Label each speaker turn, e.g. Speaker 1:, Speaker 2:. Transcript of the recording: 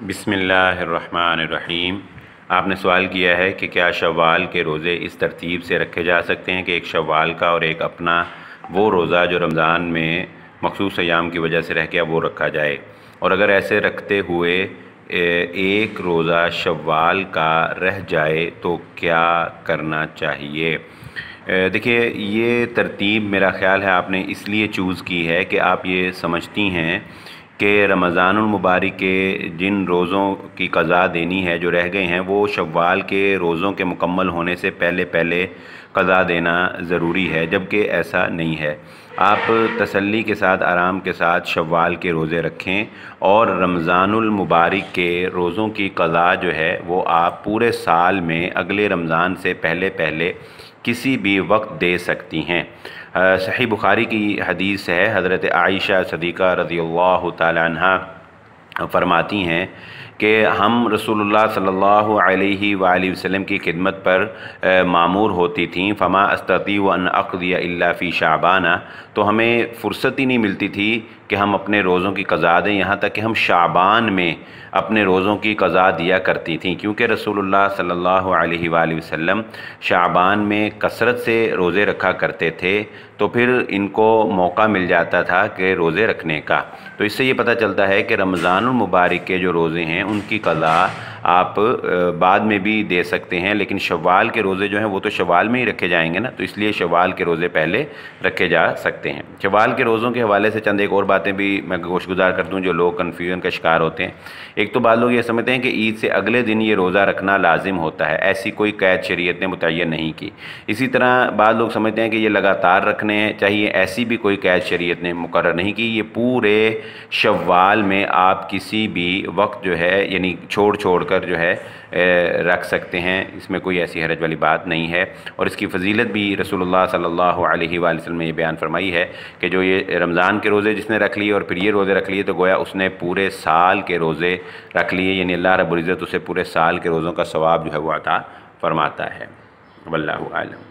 Speaker 1: बिस्मिल्लाहिर्रहमानिर्रहीम। आपने सवाल किया है कि क्या शव्वाल के रोज़े इस तरतीब से रखे जा सकते हैं कि एक शव्वाल का और एक अपना वो रोज़ा जो रमज़ान में मखसूस अय्याम की वजह से रह गया वो रखा जाए, और अगर ऐसे रखते हुए एक रोज़ा शव्वाल का रह जाए तो क्या करना चाहिए। देखिए, ये तरतीब मेरा ख़्याल है आपने इसलिए चूज़ की है कि आप ये समझती हैं कि रमज़ानुल मुबारक के जिन रोज़ों की क़ज़ा देनी है जो रह गए हैं वो शव्वाल के रोज़ों के मुकम्मल होने से पहले पहले क़ज़ा देना ज़रूरी है, जबकि ऐसा नहीं है। आप तसल्ली के साथ आराम के साथ शव्वाल के रोज़े रखें और रमज़ानुल मुबारक के रोज़ों की क़ज़ा जो है वो आप पूरे साल में अगले रमज़ान से पहले पहले किसी भी वक्त दे सकती हैं। सही बुखारी की हदीस है, हज़रत आयशा सदीक़ा रज़ियल्लाहु ताला अन्हा फरमाती हैं कि हम रसूलुल्लाह सल्लल्लाहु अलैहि वालैहि वसल्लम की खिदमत पर मामूर होती थीं। फ़मा अस्तती व अन अक़दिया इल्ला फ़ी शाबाना, तो हमें फ़ुर्सत ही नहीं मिलती थी कि हम अपने रोज़ों की क़ज़ा दें, यहाँ तक कि हम शाबान में अपने रोज़ों की क़ज़ा दिया करती थीं, क्योंकि रसूलुल्लाह सल्लल्लाहु अलैहि वालैहि वसल्लम शाबान में कसरत से रोज़े रखा करते थे, तो फिर इनको मौका मिल जाता था कि रोज़े रखने का। तो इससे ये पता चलता है कि रमज़ानुल मुबारक के जो रोज़े हैं उनकी क़ज़ा आप बाद में भी दे सकते हैं, लेकिन शव्वाल के रोज़े जो हैं वो तो शव्वाल में ही रखे जाएंगे ना, तो इसलिए शव्वाल के रोज़े पहले रखे जा सकते हैं। शव्वाल के रोज़ों के हवाले से चंद एक और बातें भी मैं गोशगुजार कर दूँ जो लोग कन्फ्यूजन का शिकार होते हैं। एक तो बाद लोग ये समझते हैं कि ईद से अगले दिन ये रोज़ा रखना लाजिम होता है, ऐसी कोई कैद शरीयत ने मुतय्यन नहीं की। इसी तरह बाद लोग समझते हैं कि ये लगातार रखने चाहिए, ऐसी भी कोई कैद शरीयत ने मुकर्रर नहीं की। ये पूरे शव्वाल में आप किसी भी वक्त जो है यानी छोड़ कर जो है रख सकते हैं, इसमें कोई ऐसी हरज वाली बात नहीं है। और इसकी फ़जीलत भी रसूलुल्लाह सल्लल्लाहु अलैहि वसल्लम ने ये बयान फरमाई है कि जो ये रमज़ान के रोज़े जिसने रख लिए और फिर ये रोज़े रख लिए तो गोया उसने पूरे साल के रोज़े रख लिए, यानी अल्लाह रब्बुल इज़्ज़त उसे पूरे साल के रोज़ों का सवाब जो है वो अता फ़रमाता है। वल्लाहु आलम।